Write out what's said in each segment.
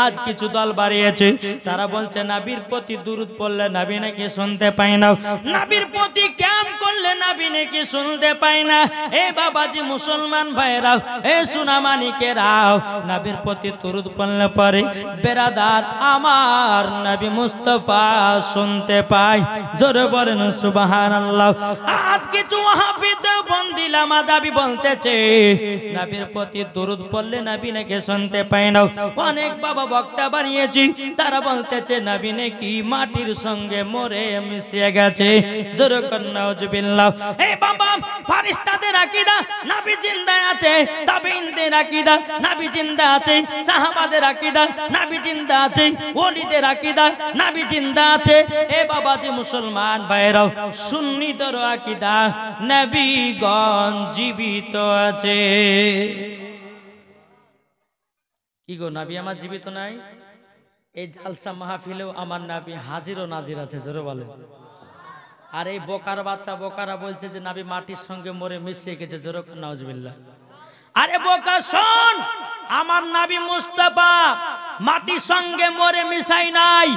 আজ কিছু দল বাড়িয়েছে, তারা বলছে নবীর প্রতি দুরূদ পড়লে নবী নাকি শুনতে পায় না, নবীর প্রতি ক্যাম্প করলে নবী নাকি শুনতে পায় না। এ বাবাজি মুসলমান ভাইরাও, এ সুনামানিকেরাও, নবীর প্রতি দুরূদ পড়লে পরে বেরাদার আমার নবী মুস্তাফা শুনতে পায়। জোরে বলেন সুবহানাল্লাহ। আজ কিছু ওয়াহাবি দেওবন্দি লামাযাবি বলতেছে নবীর প্রতি দুরূদ পড়লে নবী নাকি শুনতে পায় না। অনেক বাবা বক্তা বানিয়েছি, তারা বলতেছে নবী নাকি মাটির সঙ্গে মরে মিশে গেছে। জোরে করে নাউজুবিল্লাহ। এই বাবা ফেরেশতাদের আকীদা নবী জিন্দা আছে, তাবিঈনদের আকীদা নবী জিন্দা আছে, সাহাবাদের আকীদা নবী জিন্দা আছে, ওলিদের আকীদা নবী জিন্দা আছে। এ বাবাজি মুসলমান ভাইরাও, সুন্নিদের আকীদা নবীগণ জীবিত আছে। কি গো, নবী আমার জীবিত নাই? এই জালসা মাহফিলেও আমার নবী হাজির ও নাজির আছে। জোরে বলেন। আর এই বোকার বাচ্চা বোকারা বলছে যে নবী মাটির সঙ্গে মরে মিশে গেছে। জোরে নাউজুবিল্লাহ। আরে বোকা শোন, আমার নবী মুস্তাফা মাটির সঙ্গে মরে মিশাই নাই।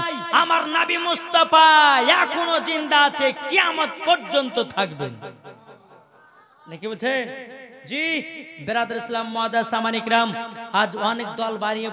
আমার নবী মুস্তাফা এখনো জিন্দা আছে, কিয়ামত পর্যন্ত থাকবেন। নাকি বলছেন? জি বেরাদর ইসলাম মুআদ্দাস সামানিকরাম, আজ অনেক দল বাড়িয়ে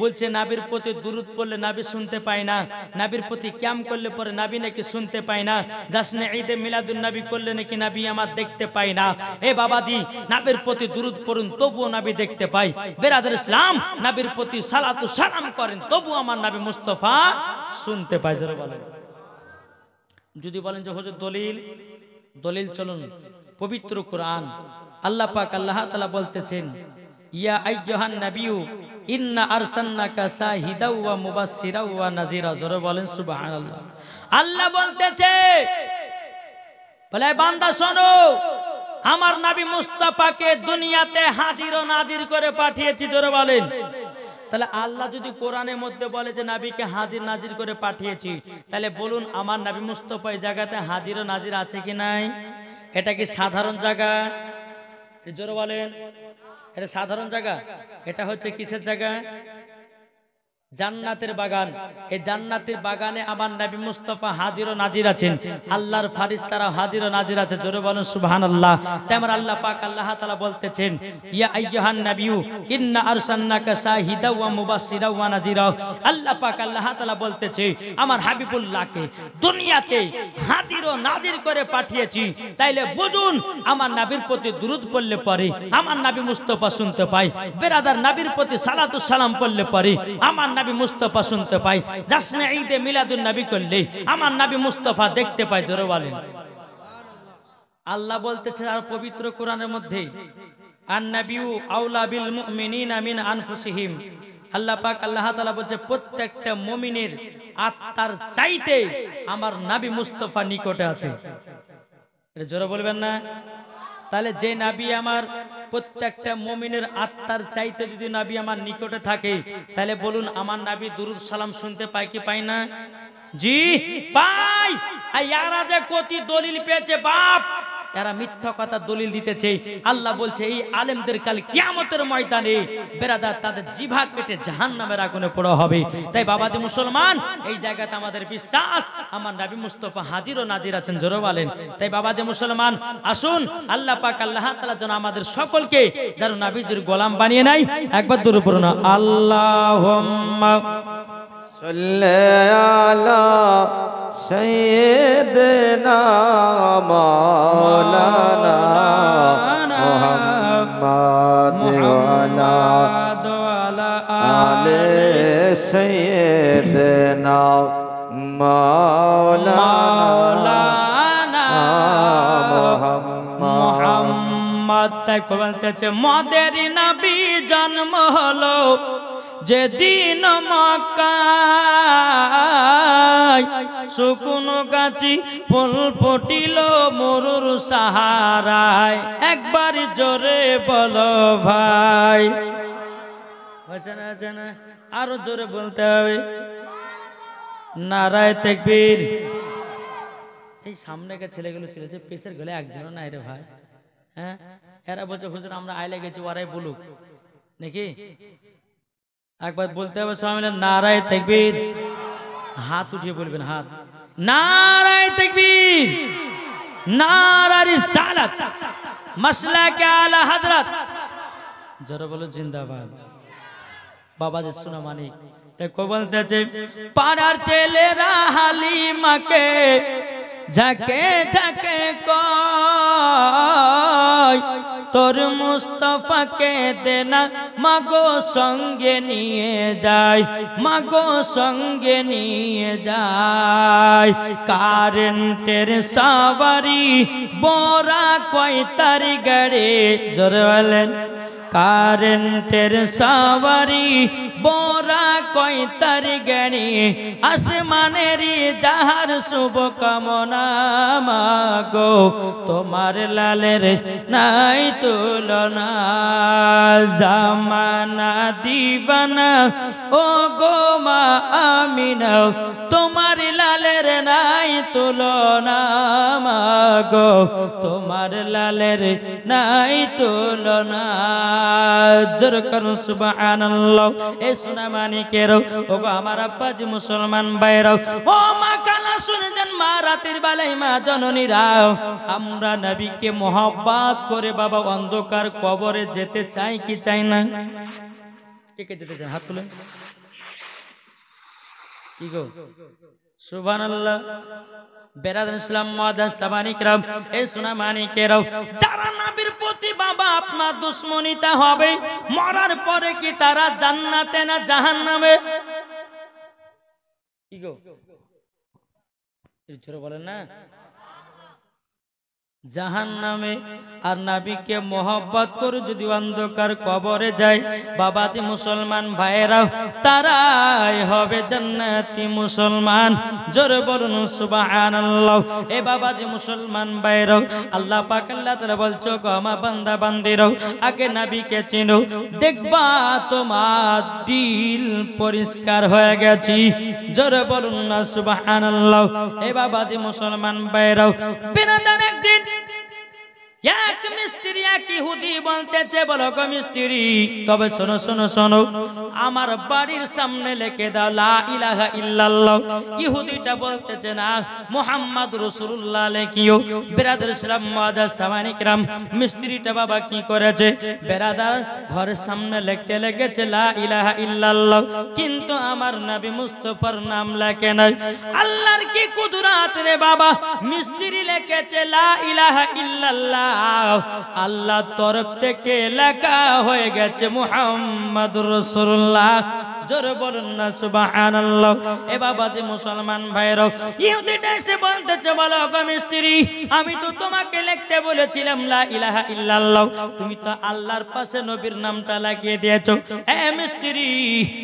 বলছে নবীর প্রতি দুরূদ পড়লে নবী শুনতে পায় না, নবীর প্রতি ক্যাম করলে পরে নবী নাকি শুনতে পায় না, জাশনে ঈদে মিলাদুন নবী করলে নাকি নবী আমার দেখতে পায় না। এ বাবাজি নবীর প্রতি দুরূদ পড়ুন তবুও নবী দেখতে পায়। বেরাদর ইসলাম নবীর প্রতি সালাতু সালাম করেন তবুও আমার নবী মুস্তাফা শুনতে পায়। জোরে বলেন। যদি বলেন যে হুজুর দলিল চলুন, পবিত্র কোরআন আল্লাহ পাক আল্লাহ তাআলা বলতেছেন ইয়া আইয়ুহান নাবিয়্যু ইন্না আরসালনাকা শাহিদাও ওয়া মুবাশশিরাও ওয়া নাযীরা। জোরে বলেন সুবহানাল্লাহ। আল্লাহ বলতেছে বলে বান্দা শোনো, আমার নবী মুস্তাফাকে দুনিয়াতে হাজির ও নাজির করে পাঠিয়েছি। জোরে বলেন। তাহলে আল্লাহ যদি কোরআনের মধ্যে বলে যে নবীকে হাজির নাজির করে পাঠিয়েছি, তাহলে বলুন আমার নবী মুস্তাফা এই জায়গাতে হাজির ও নাজির আছে কি নাই? এটা কি সাধারণ জায়গা? জোরে বলেন। এটা সাধারণ জায়গা? এটা হচ্ছে কিসের জায়গা? জান্নাতের বাগান। এই জান্নাতের বাগানে আমার নবী মুস্তাফা হাজির ও নাজির আছেন, আল্লাহর ফেরেশতারা হাজির ও নাজির আছে। জোরে বলেন সুবহানাল্লাহ। তাই আমার আল্লাহ পাক আল্লাহ তাআলা বলতেছেন ইয়া আইয়ুহান নাবিয়্যু ইন্না আরসালনাকা শাহিদাও ওয়া মুবাশশিরাও ওয়া নাযীরা। আল্লাহ পাক আল্লাহ তাআলা বলতেছে আমার হাবিবুল্লাহকে দুনিয়াতে হাজির ও নাজির করে পাঠিয়েছি। তাইলে বুঝুন আমার নবীর প্রতি দুরূদ পড়লে পরে আমার নবী মুস্তাফা শুনতে পায়। বেরাদার নবীর প্রতি সালাতু সালাম পড়লে পরে আমার নবী মুস্তাফা শুনতে পায়। জাশনে ঈদে মিলাদুন নবী করলে আমার নবী মুস্তাফা দেখতে পায়। জোরে বলেন। আল্লাহ বলতেছে আর পবিত্র কোরআনের মধ্যে আন নাবিয়্যু আওলা বিল মুমিনিনা মিন আনফুসিহিম। আল্লাহ পাক আল্লাহ তাআলা বলছে প্রত্যেকটা মুমিনের আত্মার চাইতে আমার নবী মুস্তাফা নিকটে আছে। এটা জোরে বলবেন না? তাহলে যে নবী আমার প্রত্যেকটা মুমিনের আত্মার চাইতে যদি নবী আমার নিকটে থাকে, তাহলে বলুন আমার নবী দুরূদ সালাম শুনতে পায় কি পায় না? জি পায়। আর এরা যে কতি দলিল পেয়েছে বাপ, এরা মিথ্যা কথা দলিল দিতেছে। আল্লাহ বলছে এই আলেমদের কাল কিয়ামতের ময়দানে বেরাদার তাদের জিভা কেটে জাহান্নামের আগুনে পোড়া হবে। তাই বাবাজি মুসলমান, এই জায়গাতে আমাদের বিশ্বাস আমার নবী মুস্তাফা হাজির ও নাজির আছেন। জোরে বলেন। তাই বাবাজি মুসলমান আসুন আল্লাহ পাক আল্লাহ তাআলা যেন আমাদের সকলকে যেন নবীজির গোলাম বানিয়ে নেয়। একবার দরুদ পড়ুন আল্লাহুম্মা সাল্লি আলা সাইয়্যিদিনা মাওলানা মুহাম্মাদ ওয়া আলা আলি সাইয়্যিদিনা মাওলানা মুহাম্মদ। তাই বলতেছে মোদের নবী জন্ম হলো যেদিন মক্কায়, শুকনো গাছি ফুল ফুটিল মরুর সাহারায়। একবার জোরে বলো ভাই। না আরো জোরে বলতে হবে। নারায়ে তাকবীর। এই সামনে কে ছেলেগুলো ছিল যে পেছের গলে একজনও নাই রে ভাই। হ্যাঁ এরা বলছে হুজুর আমরা আইলে গেছি ওরাই বলুক নাকি। একবার বলতে হবে সবাই মিলে নারায়ে তাকবীর। হাত উঠিয়ে বলবেন, হাত। নারায়ে তাকবীর, নারায়ে রিসালাত, মাসলাকে আলা হযরত। জোরে বলো জিন্দাবাদ। বাবাজি সোনা মানিক দেখো বলতেছে, পাড়ার ছেলেরা হালিমাকে ঝাঁকে ঝাঁকে কয়, তোর মুস্তাফাকে দেনা মাগো সঙ্গে নিয়ে যায়, মাগো সঙ্গে নিয়ে যায়। কারেন্টের সাওয়ারি বড়া কয় তার গাড়ি, জোরে বলেন। কারেন্টের সাওয়ারি বড়া কয় তার গাড়ি, আসমানেরই যাহার শুভ কামনা মাগো, তোমার লালের নাই তুলনা। জামানা দিবানা ও গো মা আমিনা, তোমার লালের নাই তুলনা মাগো, তোমার লালের নাই তুলনা। জোর করুন সুবহানাল্লাহ। এ সোনা মানিকেরও, ও গো আমার আব্বাজি মুসলমান ভাইরাও, ও মা কালা শুনে যান, মা রাতের বেলায় মা জননীরাও, আমরা নবীকে মহব্বত করে বাবা অন্ধকার কবরে যেতে চাই কি চাই না? কে কে যেতে চান হাত তুলেন। কি গো সুবহানাল্লাহ। বেরাদার ইসলাম মুআজ্জাজ সামানিকরাম, এই সোনা মানিকেরাও, যারা নবীর প্রতি বাবা আপনার দুশমনিতা হবে, মরার পরে কি তারা জান্নাতে না জাহান্নামে? কি গো জোরে বলেন না। জাহান্নামে। আর নবীকে মহব্বত করে যদি অন্ধকার কবরে যায় বাবাজি মুসলমান ভাইয়েরাও, তারাই হবে জান্নাতি মুসলমান। জোরে বলুন সুবহানাল্লাহ। এ বাবাজি মুসলমান ভাইয়েরাও, আল্লাহ পাক আল্লাহ তাআলা বলছো, গো আমার বান্দা বান্দিরাও, আগে নবীকে চিনো, দেখবা তোমার দিল পরিষ্কার হয়ে গেছে। জোরে বলুন না সুবহানাল্লাহ। এ বাবাজি মুসলমান ভাইয়েরাও, বিনোদন একদিন এক মিস্ত্রি এক ইহুদি বলতেছে, বলো গো মিস্ত্রি, তবে শোনো শোনো শোনো, আমার বাড়ির সামনে লিখে দাও লা ইলাহা ইল্লাল্লাহ। ইহুদিটা বলতেছে না, মুহাম্মদ রাসূলুল্লাহ লিখিও। বেরাদার ইসলাম মুআজ্জাজ সামানিকরাম, মিস্ত্রিটা বাবা কি করেছে, বেরাদার ঘরের সামনে লিখতে লেগেছে লা ইলাহা ইল্লাল্লাহ, কিন্তু আমার নবী মুস্তাফার নাম লেখে নাই। আল্লাহর কি কুদরত রে বাবা, মিস্ত্রি লিখেছে লা ইলাহা ইল্লাল্লাহ, আল্লাহ তরফ থেকে লেখা হয়ে গেছে মুহাম্মাদুর রাসূলুল্লাহ। জোরে বলুন না সুবহানাল্লাহ। এ বাবাজি মুসলমান ভাইরাও, ইহুদিটা এসে বলতেছে, বলো গো মিস্ত্রি, আমি তো তোমাকে লিখতে বলেছিলাম লা ইলাহা ইল্লাল্লাহ, তুমি তো আল্লাহর পাশে নবীর নামটা লাগিয়ে দিয়েছো। এ মিস্ত্রি,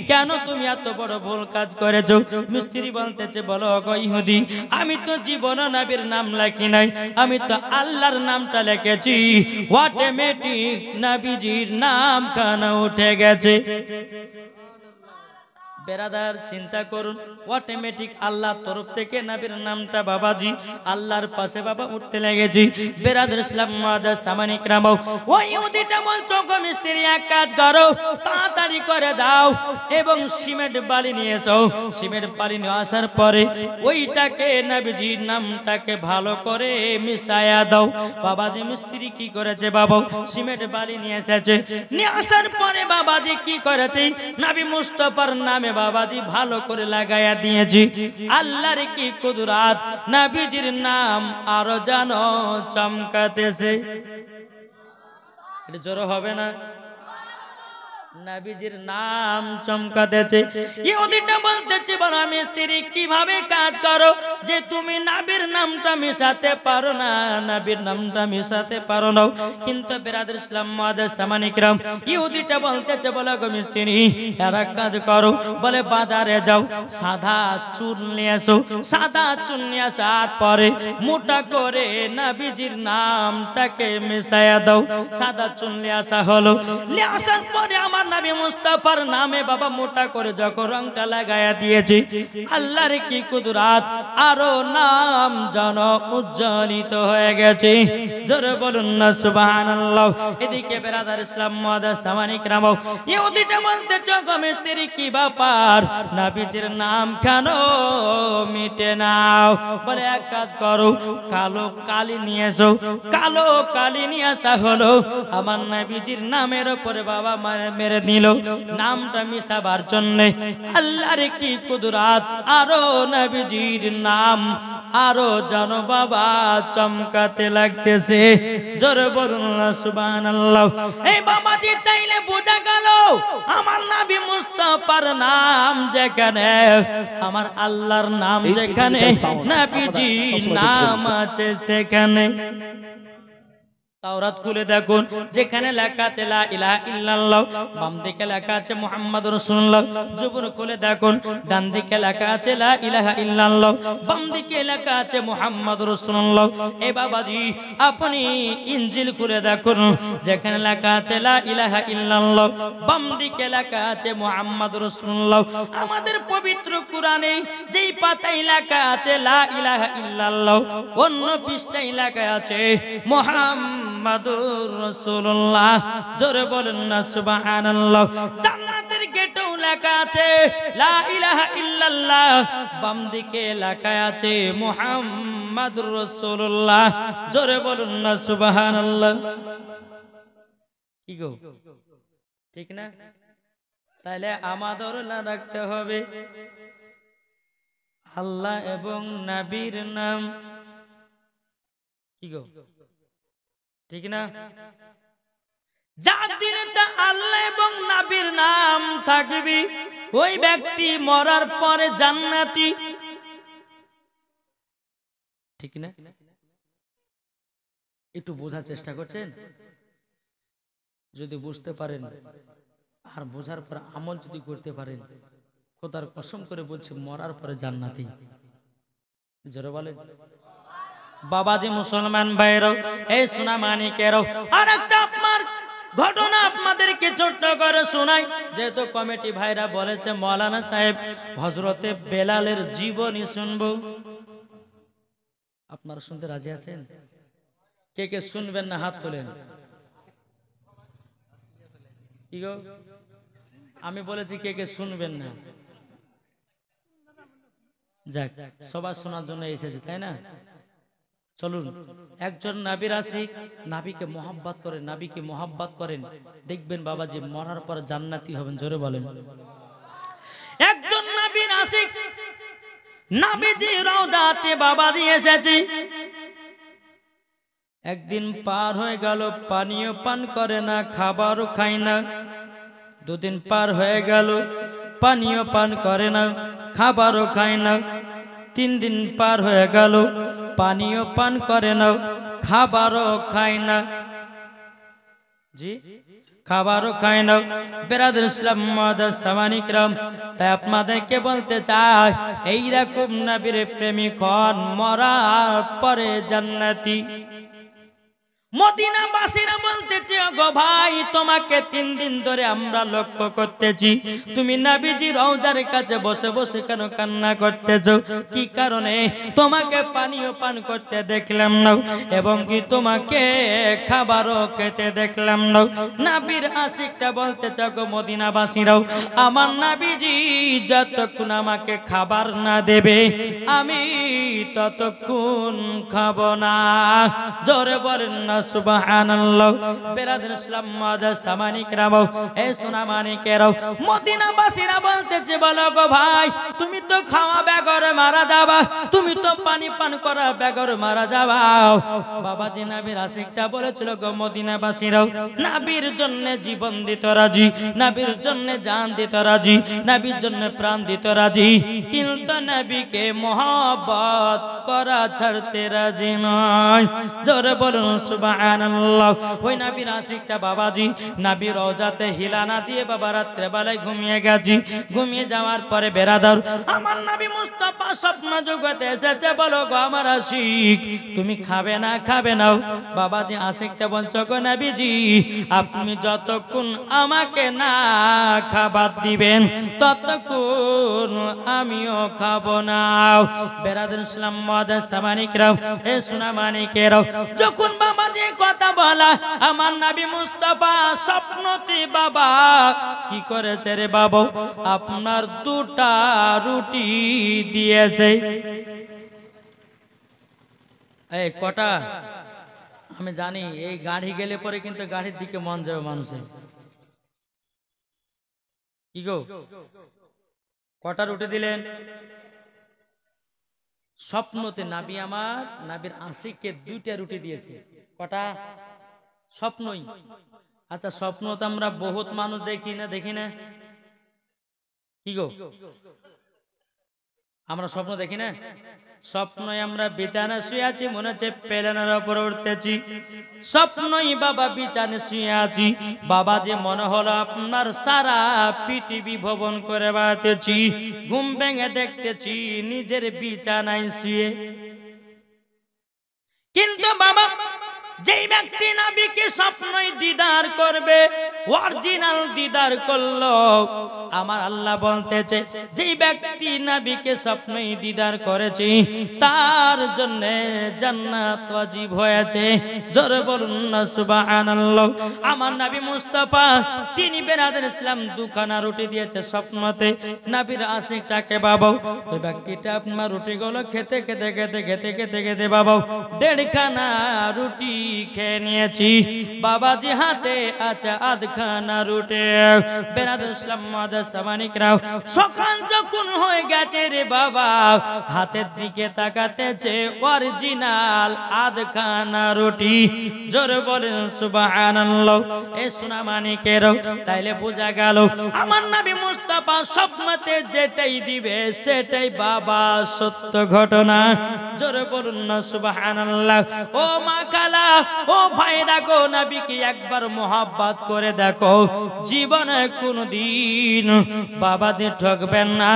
কেন তুমি এত বড় ভুল কাজ করেছো? মিস্ত্রি বলতেছে, বলো গো ইহুদি, আমি তো জীবনে নবীর নাম লিখি নাই, আমি তো আল্লাহর নামটা লিখেছি। অটোমেটিক নবীজির নাম কানা উঠে গেছে। বেরাদার চিন্তা করুন, অটোমেটিক আল্লাহর তরফ থেকে নবীর নামটা বাবাজি আল্লাহর পাশে বাবা উঠতে লেগেছি। বেরাদার ইসলাম মুআজ্জাজ সামানিকরাম, ওই ইহুদিটা বলছো, গো মিস্ত্রি এক কাজ করো, তাড়াতাড়ি করে যাও এবং সিমেন্ট বালি নিয়ে এসো। সিমেন্ট বালি নিয়ে আসার পরে ওইটাকে নবীজির নামটাকে ভালো করে মিশায়া দাও। বাবাজি মিস্ত্রি কি করেছে বাবা, সিমেন্ট বালি নিয়ে এসেছে, নিয়ে আসার পরে বাবাজি কি করেছে, নবী মুস্তাফার নামে বাবাজি ভালো করে লাগায়া দিয়েছি। আল্লাহর কি কুদরত, নবীজির নাম আরো জানো চমকাতেছে। এটা জোরে হবে না? নবীজির নাম চমকাতেছে। ইহুদিটা বলতেছে, বলো মিস্ত্রি, কিভাবে কাজ করো যে তুমি নবীর নামটা মিশাতে পারো না, নবীর নামটা মিশাতে পারো না। কিন্তু বেরাদার ইসলাম মুআজ্জাজ সামানিকরাম, ইহুদিটা বলতেছে, বলো গো মিস্ত্রি, এরা কাজ করো, বলে বাজারে যাও, সাদা চুন নিয়ে আসো। সাদা চুন নিয়ে আসার পরে মোটা করে নবীজির নামটাকে মিশায়া দাও। সাদা চুন নিয়ে আসা হলো, নিয়ে আসার পরে আমার নবী মুস্তাফার নামে বাবা মোটা করে যখন রংটা লাগায়া দিয়েছি, আল্লাহর কি কুদরত, আরো নাম যেন উজ্জ্বলিত হয়ে গেছে। জোরে বলুন না সুবহানাল্লাহ। এদিকে বেরাদার ইসলাম মুআদ্দাস সামানিক রামও ইহুদিটা বলতে গো মিস্ত্রি কি ব্যাপার, নবীজির নাম কেন মিটে নাও? বলে এক কাজ করো, কালো কালি নিয়ে এসো। কালো কালি নিয়ে আসা হলো, আমার নবীজির নামের উপরে বাবা মেরে দিল নামটা মিশাবার জন্য। আল্লাহর কি কুদরত, আরো নবীজির নাম আরো যেন বাবা চমকাতে লাগতেছে। জোরে বলুন না সুবহানাল্লাহ। এই বাবাজি তাইলে বোঝা গেল আমার নবী মুস্তাফার নাম যেখানে, আমার আল্লাহর নাম যেখানে, নবীজির নাম আছে সেখানে। তাওরাত খুলে দেখুন, যেখানে লেখা আছে লা ইলাহা ইল্লাল্লাহ, বাম দিকে লেখা আছে মুহাম্মাদুর রাসূলুল্লাহ। জবর খুলে দেখুন, ডান দিকে লেখা আছে লা ইলাহা ইল্লাল্লাহ, বাম দিকে লেখা আছে মুহাম্মাদুর রাসূলুল্লাহ। এই বাবাজি আপনি ইনজিল খুলে দেখুন, যেখানে লেখা আছে লা ইলাহা ইল্লাল্লাহ, বাম দিকে লেখা আছে মুহাম্মাদুর রাসূলুল্লাহ। আমাদের পবিত্র কোরআনে যেই পাতায় লেখা আছে লা ইলাহা ইল্লাল্লাহ, অন্য পৃষ্ঠায় লেখা আছে মুহাম্মাদুর রাসূলুল্লাহ। জোরে বলেন না সুবহানাল্লাহ। জান্নাতের গেটেও লেখা আছে লা ইলাহা ইল্লাল্লাহ, বাম দিকে লেখা আছে মুহাম্মাদুর রাসূলুল্লাহ। জোরে বলুন না সুবহানাল্লাহ। কি গো ঠিক না? তাহলে আমাদের রাখতে হবে আল্লাহ এবং নবীর নাম। কি গো ঠিক না? যার দিলে আল্লাহ এবং নবীর নাম থাকবে ওই ব্যক্তি মরার পরে জান্নাতি। ঠিক না? একটু বোঝার চেষ্টা করছেন? যদি বুঝতে পারেন আর বোঝার পর আমল যদি করতে পারেন, খোদার কসম করে বলছি মরার পরে জান্নাতি। জোরে বলেন। বাবাজি মুসলমান ভাইরাও, এই সোনা মানিকেরাও, আর একটা আপনার ঘটনা আপনাদেরকে ছোট্ট করে শোনাই। যেহেতু কমিটি ভাইরা বলেছে মৌলানা সাহেব হযরতে বেলালের জীবনী শুনবো, আপনারা শুনতে রাজি আছেন? কে কে শুনবেন না হাত তোলেন। কি গো আমি বলেছি কে কে শুনবেন না? যাক, সবার শোনার জন্য এসেছে তাই না? চলুন, একজন নবীর আশিক নবীকে মোহাব্বত করেন, নবীকে মোহাব্বত করেন, দেখবেন বাবাজি মরার পর জান্নাতি হবেন। জোরে বলেন। একজন নবীর আশিক নবীজি রওজাতে বাবাজি এসেছে। একদিন পার হয়ে গেল, পানিও পান করে না, খাবারও খায় না। দুদিন পার হয়ে গেল, পানিও পান করে না, খাবারও খায় না। 3 দিন পার হয়ে গেল, পানিও পান করে না, খাবারও খায় না। জি, খাবারও খায় না। বেরাদর ইসলাম মুআদ্দাস সামানিক রাম, তাই আপনাদেরকে বলতে চাই এইরকম নবীর প্রেমিক হন, মরার পরে জান্নাতি। মদিনাবাসীরা বলতেছে গো ভাই, তোমাকে 3 দিন ধরে আমরা লক্ষ্য করতেছি, তুমি নবীজি রওজার কাছে বসে বসে কেন কান্না করতেছো? কি কারণে? তোমাকে পানিও পান করতে দেখলাম না, এবং কি তোমাকে খাবারও খেতে দেখলাম না। নবীর আশিকটা বলতেছে গো মদিনাবাসীরাও, আমার নবীজি যতক্ষণ আমাকে খাবার না দেবে আমি ততক্ষণ খাবো না। জোরে বলেন না সুবহানাল্লাহ। বেরাদর ইসলাম মুআদ্দাস সামানিক রাও, এই সোনা মানিকেরাও, মদিনাবাসীরা বলতেছে বলো গো ভাই, তুমি তো খাওয়া বেগর মারা যাবা, তুমি তো পানি পান করা বেগর মারা যাবা। বাবাজি নবীর আশিকটা বলেছিল গো মদিনাবাসীরাও, নবীর জন্য জীবন দিতে রাজি, নবীর জন্য জান দিতে রাজি, নবীর জন্য প্রাণ দিতে রাজি, কিন্তু নবীকে মহব্বত মহব্বত করা ছাড়তে রাজি নয়। জোরে বলুন সুবহানাল্লাহ। ওই নবীর আশিকটা বাবাজি নবীর রওজাতে হিলানা দিয়ে বাবা রাত্রে বেলায় ঘুমিয়ে গেছি। ঘুমিয়ে যাওয়ার পরে বেরাদার আমার নবী মুস্তাফা স্বপ্ন জগতে এসেছে। বলো গো আমার আশিক তুমি খাবে না খাবে নাও। বাবাজি আশিকটা বলছো গো নবীজি আপনি যতক্ষণ আমাকে না খাবার দিবেন ততক্ষণ আমিও খাবো না। বেরাদার ইসলাম মুআদ্দাস সামানিকরাও এ সোনা মানিকেরাও যখন বাবাজি কথা বলা আমার নবী মুস্তাফা স্বপ্নতে বাবা কি করেছে রে বাবা আপনার দুটা রুটি দিয়েছে। এই কটা আমি জানি এই গাড়ি গেলে পরে কিন্তু গাড়ির দিকে মন যাবে মানুষের। কি গো কটা রুটি দিলেন? স্বপ্নতে নাবি আমার নাবির আশিককে দুইটা রুটি দিয়েছে। কটা? স্বপ্নই। আচ্ছা স্বপ্ন তো আমরা বহুত মানুষ দেখি না দেখি না? কি গো আমরা স্বপ্ন দেখি না? স্বপ্নই আমরা বিছানা শুয়ে আছি মনে হচ্ছে পেলেনের উপর উঠতেছি। স্বপ্নই বাবা বিছানা শুয়ে আছি বাবা যে মনে হলো আপনার সারা পৃথিবী ভ্রমণ করে বেড়াতেছি। ঘুম ভেঙে দেখতেছি নিজের বিছানায় শুয়ে। কিন্তু বাবা যেই ব্যক্তি নবীকে স্বপ্নই দিদার করবে অরিজিনাল দিদার করলো আমার আল্লাহ বলতেছে যেই ব্যক্তি নবীকে স্বপ্নই দিদার করেছে তার জন্য জান্নাত ওয়াজিব হয়েছে। জোরে বলুন না সুবহানাল্লাহ। আমার নবী মুস্তাফা তিনি বেরাদার ইসলাম দুখানা রুটি দিয়েছে স্বপ্নতে নবীর আশিকটাকে বাবা। ওই ব্যক্তিটা আপনার রুটিগুলো খেতে খেতে খেতে খেতে খেতে খেতে বাবা দেড়খানা রুটি খেয়ে নিয়েছি। বাবাজি হাতে আছে আধখানা রুটি। বেরাদার ইসলাম মুআদ্দাস সামানিকরাও সকাল যখন হয়ে গেছে রে বাবা হাতের দিকে তাকাতেছে অরিজিনাল আধখানা রুটি। জোরে বলেন সুবহানাল্লাহ। এ সোনা মানিকেরাও তাইলে বোঝা গেল আমার নবী মুস্তাফা স্বপ্নতে যেটাই দিবে সেটাই বাবা সত্য ঘটনা। জোরে বলুন না সুবহানাল্লাহ। ও মা কালা ও ভাইরা গো নবীকে একবার মোহাব্বত করে দেখো জীবনে কোনদিন বাবা দিয়ে ঠকবেন না।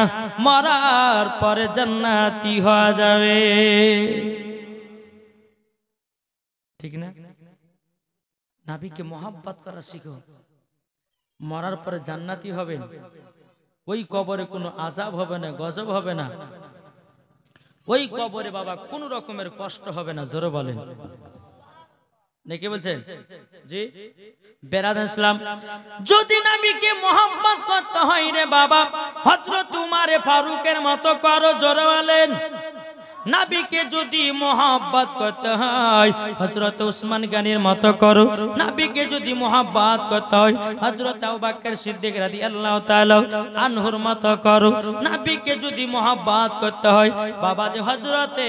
মরার পরে জান্নাতি হয়ে যাবে। ঠিক না? নবীকে মোহাব্বত করা শিখো মরার পরে জান্নাতি হবেন। ওই কবরে কোনো আযাব হবে না গজব হবে না। ওই কবরে বাবা কোন রকমের কষ্ট হবে না। জোরে বলেন নাকি বলছেন? জি বেরাদার ইসলাম যদি নবীকে মোহাব্বত করতে হয় রে বাবা হযরত উমর ফারুকের মতো করো। জোরে বলেন। নবীকে যদি মোহাব্বত করতে হয় হযরত উসমান গনির মতো করো। নবীকে যদি মোহাব্বত করতে হয় হযরত আবু বকর সিদ্দিক রাদিয়াল্লাহু তাআলা আনহুর মতো করো। নবীকে যদি মোহাব্বত করতে হয় বাবা যে হযরতে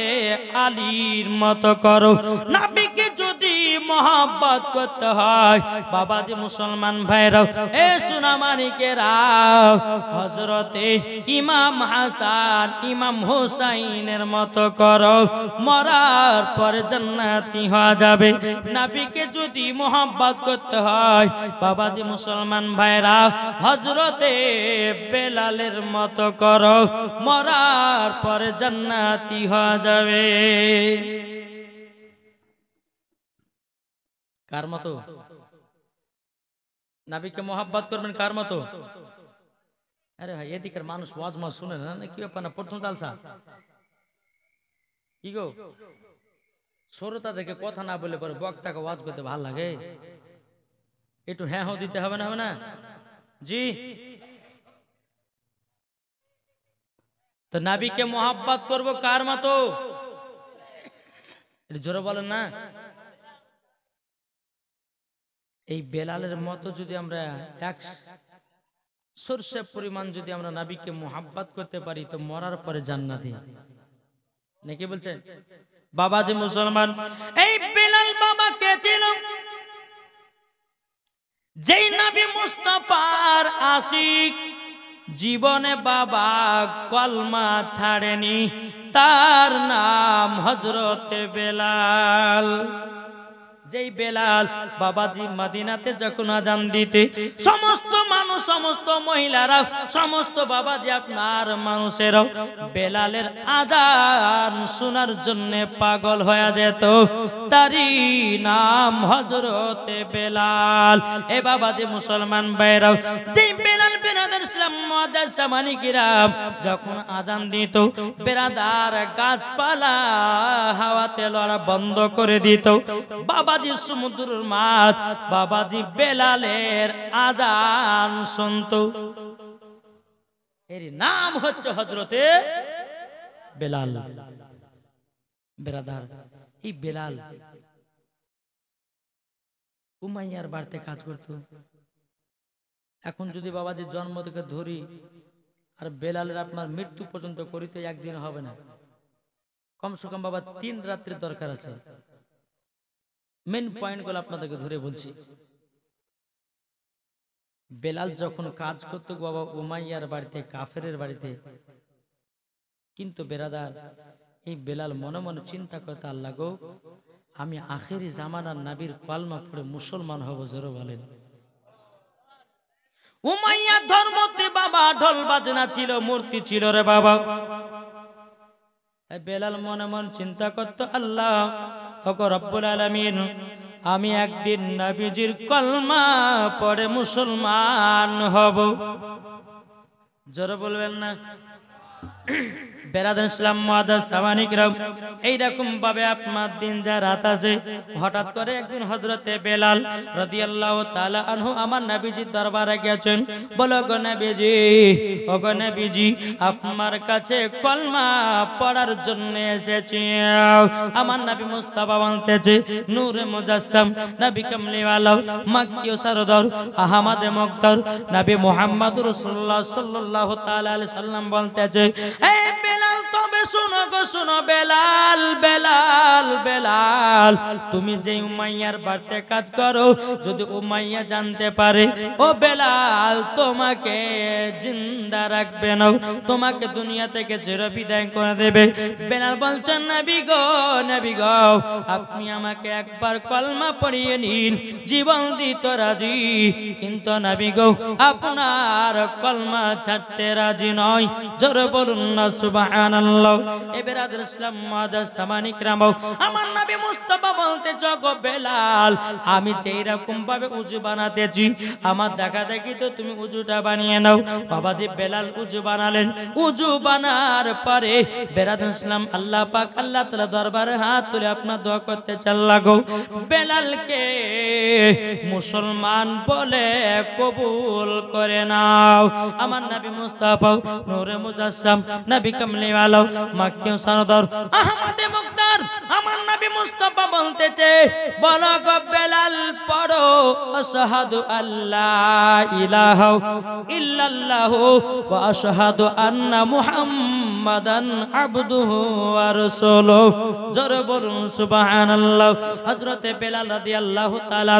আলীর মতো করো। নবীকে যদি মোহাব্বত করতে হয় বাবা যে মুসলমান ভাইরা এ সোনা মানিকেরা হযরতে ইমাম হাসান ইমাম হুসাইনের মতো করো। মরার পরে জান্নাতি হয়ে যাবে। নবীকে যদি মোহাব্বত করতে হয় বাবা যে মুসলমান ভাইরা হযরতে বেলালের মতো করো। মরার পরে জান্নাতি হয়ে যাবে। কার মতো? নবীকে মোহাব্বত করবেন কার মতো? আরে ভাই এদিকের মানুষ ওয়াজ মাস শুনে না কি ব্যাপার না প্রথম জালসা কি গো শ্রোতা দেখে কথা না বলে পরে বক্তাকে ওয়াজ করতে ভালো লাগে। একটু হ্যাঁ হ্যাঁ দিতে হবে না হবে না? জি তো নবীকে মোহাব্বত করব কার মতো? জোরে বলেন না। এই বেলালের মতো যদি আমরা এক সরষে পরিমাণ যদি আমরা নবীকে মোহাব্বত করতে পারি তো মরার পরে জান্নাতি নাকি বলছেন? বাবা যে মুসলমান এই বেলাল বাবা কে ছিল? যেই নবী মুস্তাফার আশিক জীবনে বাবা কলমা ছাড়েনি, তার নাম হযরতে বেলাল। যেই বেলাল বাবাজি মদিনাতে যখন আজান দিতে সমস্ত মানুষ, সমস্ত মহিলারা, সমস্ত বাবাজি আপনার মানুষেরাও বেলালের আজান শোনার জন্য পাগল হয়ে যেত। তারই নাম হযরতে বেলাল। এ বাবাজি মুসলমান ভাইরাও, যেই বেলাল বেরাদার ইসলাম মুআদ্দাস জামানি কিরাম যখন আজান দিত, বেরাদার গাছপালা হাওয়াতে লড়া বন্ধ করে দিত। বাবাজি সমুদ্রের মাছ বাবাজি বেলালের আজান শুনতো। এর নাম হচ্ছে হযরতে বেলাল। বেরাদার, এই বেলাল উমাইয়ার বাড়িতে কাজ করত। এখন যদি বাবাজির জন্ম থেকে ধরি আর বেলালের আপনার মৃত্যু পর্যন্ত করিতে একদিন হবে না, কমসে কম বাবা 3 রাত্রির দরকার আছে। মেন পয়েন্ট গুলো আপনাদেরকে ধরে বলছি। বেলাল যখন কাজ করতো বাবা উমাইয়ার বাড়িতে, কাফেরের বাড়িতে, কিন্তু বেরাদার এই বেলাল মনে মনে চিন্তা করতে, আল্লাহ গো, আমি আখেরি জামানার নবীর কলমা পড়ে মুসলমান হব। জোরে বলেন। উমাইয়া ধর্মতে বাবা ঢোল বাজনা ছিল, মূর্তি ছিল রে বাবা। বেলাল মনে মনে চিন্তা করতো, আল্লাহ ওগো রব্বুল আলামিন, আমি একদিন নবীজির কলমা পড়ে মুসলমান হব। জোরে বলবেন না? বেরাদার ইসলাম মুআদ্দাস জামানি কিরাম, এইরকম ভাবে আপনার দিন যা রাত আছে, হঠাৎ করে একদিন হযরতে বেলাল রাদিয়াল্লাহু তাআলা আনহু আমার নবীজির দরবারে গেছেন। বলো গো নবীজি, ও গো নবীজি, আপনার কাছে কলমা পড়ার জন্য এসেছি। আমার নবী মুস্তাফা বলতেছে, নূরে মুজাসসাম, নবী কামলিওয়ালা, মক্কি ও সরদার, আহমদে মুক্তার, নবী মুহাম্মদুর রাসূলুল্লাহ সাল্লাল্লাহু তাআলা আলাইহি সাল্লাম বলতেছে, এ বেলাল, তবে শোনো গো, শোনো বেলাল, বেলাল, বেলাল, তুমি যে উমাইয়ার বাড়িতে কাজ করো, যদি উমাইয়া জানতে পারে, ও বেলাল, তোমাকে জিন্দা রাখবে না, তোমাকে দুনিয়া থেকে চিরবিদায় করে দেবে। বেলাল বলছেন, নবী গো, নবী গো, আপনি আমাকে একবার কলমা পড়িয়ে নিন, জীবন দিতে রাজি, কিন্তু নবী গো, আপনার কলমা ছাড়তে রাজি নয়। জোরে বলুন না সুবহানাল্লাহ। এ বেরাদার ইসলাম মুআদ্দাস জামানি কিরাম, আমার নবী মুস্তাফা বলতে, জগো বেলাল, আমি যেই রকম ভাবে উযু বানাতেছি, আমার দেখা দেখি তো তুমি উযুটা বানিয়ে নাও। বাবাজি বেলাল উযু বানালেন। উযু বানার পরে বেরাদার ইসলাম আল্লাহ পাক, আল্লাহ তাআলা দরবারে হাত তুলে আপনার দোয়া করতে চাল লাগো, বেলালকে মুসলমান বলে কবুল করে নাও। আমার নবী মুস্তাফা নূরে মুজাসসাম, নবী কামলিওয়ালা, মক্কি ও সরদার, আহমদে মুক্তার, আমার নবী মুস্তাফা বলতেছে, বলো গো বেলাল, পড়ো আশহাদু আল্লা ইলাহা ইল্লাল্লাহু ওয়া আশহাদু আন্না মুহাম্মাদান আবদুহু ওয়া রাসূলুহু। জোরে বলুন সুবহানাল্লাহ। হযরতে বেলাল রাদিয়াল্লাহু তাআলা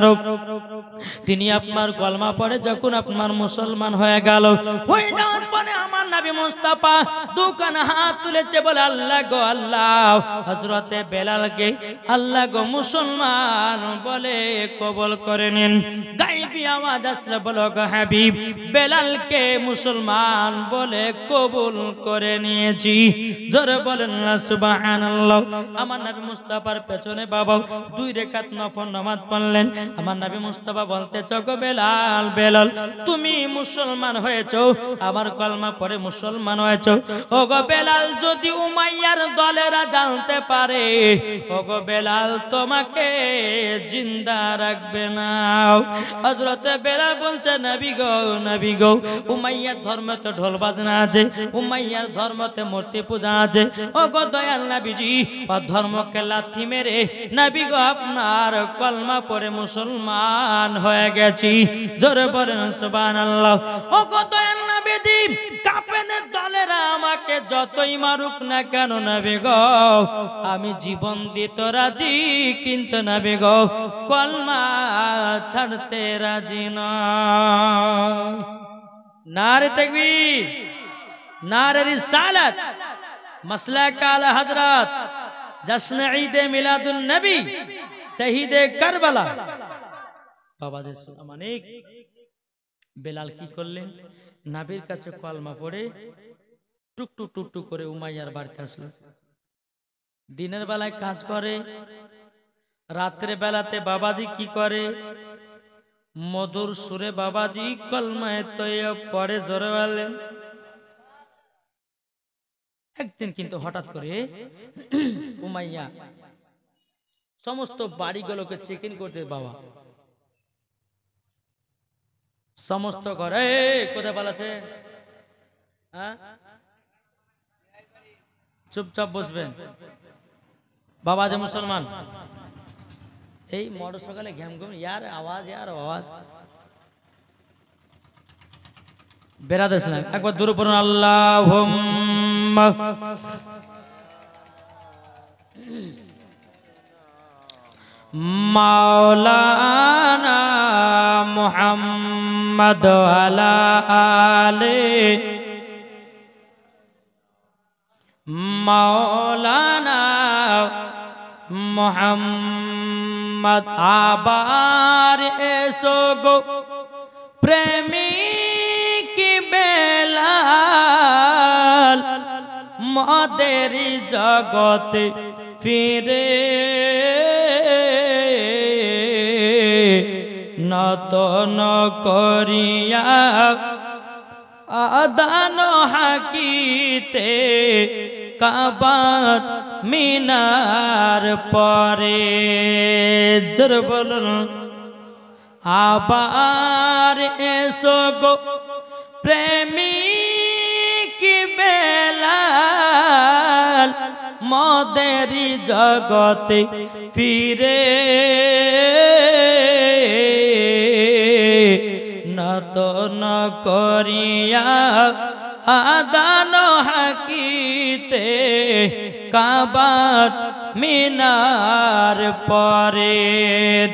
তিনি আপনার কলমা পড়ে যখন আপনার মুসলমান হয়ে গেল, হয়ে যাওয়ার পরে আমার নবী মুস্তাফা দুখানা হাত তুলেছে, বলে, আল্লাহ গো, আল্লাহ, হযরতে বেলালকে আল্লাহ গো মুসলমান বলে কবুল করে নিন। গায়বী আওয়াজ আসলে, বলো গো হাবিব, বেলালকে মুসলমান বলে কবুল করে নিয়েছি। জোরে বলেন না সুবহানাল্লাহ। আমার নবী মুস্তাফার পেছনে বাবা 2 রাকাত নফল নামাজ পড়লেন। আমার নবী মুস্তাফা বলতেছ, গো বেলাল, বেলাল, তুমি মুসলমান হয়েছো, আমার কলমা পড়ে মুসলমান হয়েছো। ও গো বেলাল, যদি উমাইয়ার দলেরা জানতে পারে, ও গো বেলাল, তোমাকে জিন্দা রাখবে না। হযরতে বেলাল বলছে, নবী গো, নবী গো, উমাইয়ার ধর্মতে ঢোল বাজনা আছে, উমাইয়ার ধর্মতে মূর্তি পূজা আছে। ও গো দয়াল নবীজি, ও ধর্মকে লাথি মেরে নবী গো আপনার কলমা পড়ে মুসলমান হয়ে গেছি। জোরে বলেন সুবহানাল্লাহ। ও গো দয়াল নবীজি, কাফেরদের দলেরা আমাকে যতই মারুক না কেন নবী গো, আমি জীবন দিতে রাজি, কিন্তু নবী গো কলমা ছাড়তে রাজি নয়। नारे तकबीर, नारे रिसालत, मसला काला हजरत, जश्न ईद मिलादुन नबी, शहीद करबला। बाबा मानिक বেলাল কি করলেন? নবীর কাছে কলমা পড়ে টুকটুক টুকটুক করে উমাইয়ার বাড়িতে আসলো। দিনের বেলায় কাজ করে, রাত্রে বেলাতে বাবাজি কি করে? মধুর সুরে বাবাজি কলমায়ে তৈয়ব পড়ে জোরে বলেন। একদিন কিন্তু হঠাৎ করে উমাইয়া সমস্ত বাড়িগুলোকে চেক ইন করতে, বাবা সমস্ত ঘরে কোথায় পালাছে? হ্যাঁ, চুপচাপ বসবেন। বাবা যে মুসলমান, এই মোটর সকালে ঘ্যাম ঘুম ইয়ার আওয়াজ, ইয়ার আওয়াজ বেরাদেশ না। একবার দূরে পড়ুন আল্লাহুম্মা মাওলানা মুহাম্মদ আলা আলে মাওলানা মুহাম্মদ। আবার এসো গো প্রেমিক বেলাল, মদের জগতে ফিরে নতন করিয়া আদান হাকিতে কাবার মিনার পরে। জোর বলুন আবার এসো গো প্রেমিক বেলাল, মদের জগতে ফিরে নতন করিয়া আদান হাকিতে কাবার মিনার পরে।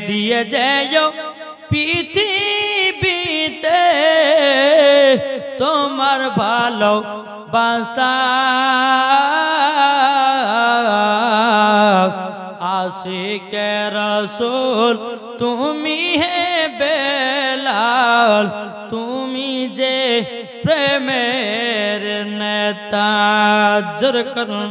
দিয়ে যাও পৃথিবীতে তোমার ভালো বাসা, আশিকে রাসূল তুমি হে বেলাল, তুমি যে প্রেমের নেতা। জোর করুন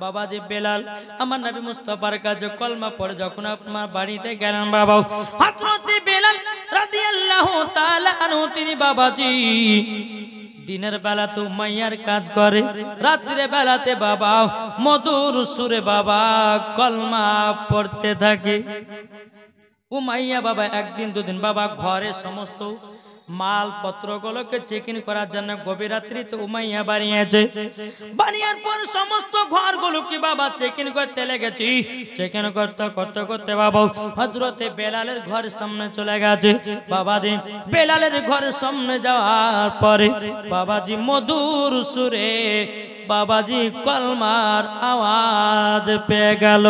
বাবা যে বেলাল আমার নবী মুস্তাফার কাছে কলমা পড়ে যখন আপনার বাড়িতে গেলেন, বাবা হযরত বেলাল রাদিয়াল্লাহু তাআলা আনহু তিনি বাবাজি দিনের বেলাতে উমাইয়ার কাজ করে, রাত্রে বেলাতে বাবা মধুর সুরে বাবা কলমা পড়তে থাকে। উমাইয়া বাবা একদিন দুদিন বাবা ঘরে সমস্ত মালপত্রগুলোকে চেক ইন করার জন্য গভীর রাত্রিতে উমাইয়া বানিয়েছে। বানিয়ার পর সমস্ত ঘরগুলোকে বাবা চেক ইন করতে লেগেছি। চেক ইন করতে করতে করতে বাবা হযরতে বেলালের ঘরের সামনে চলে গেছে। বাবাজি বেলালের ঘরের সামনে যাওয়ার পরে বাবাজি মধুর সুরে বাবাজি কলমার আওয়াজ পেয়ে গেল।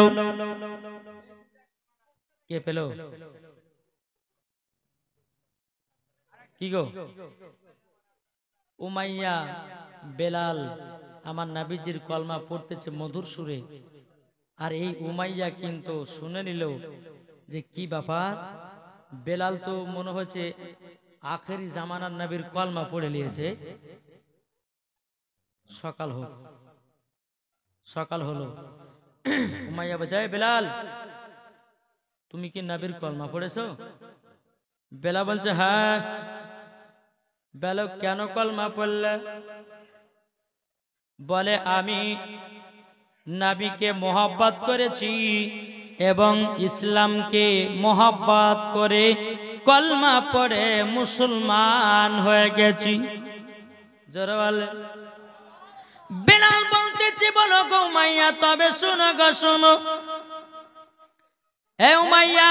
কে পেল? কি গো? উমাইয়া বেলাল আমার নবীজির কলমা পড়তেছে মধুর সুরে। আর এই উমাইয়া কিন্তু শুনে নিল যে কি ব্যাপার, বেলাল তো মনে হচ্ছে আখেরি জামানার নবীর কলমা পড়ে নিয়েছে। সকাল হলো উমাইয়া বলছে, বেলাল তুমি কি নবীর কলমা পড়েছো? বেলাল বলছে হ্যাঁ। বেলাল কেন কলমা পড়লে? বলে আমি নবীকে মোহাব্বত করেছি এবং ইসলামকে মোহাব্বত করে কলমা পড়ে মুসলমান হয়ে গেছি। জোরে বলে। বেলাল বলতেছে বলো গো উমাইয়া, তবে শোনো গো শোনো, হে উমাইয়া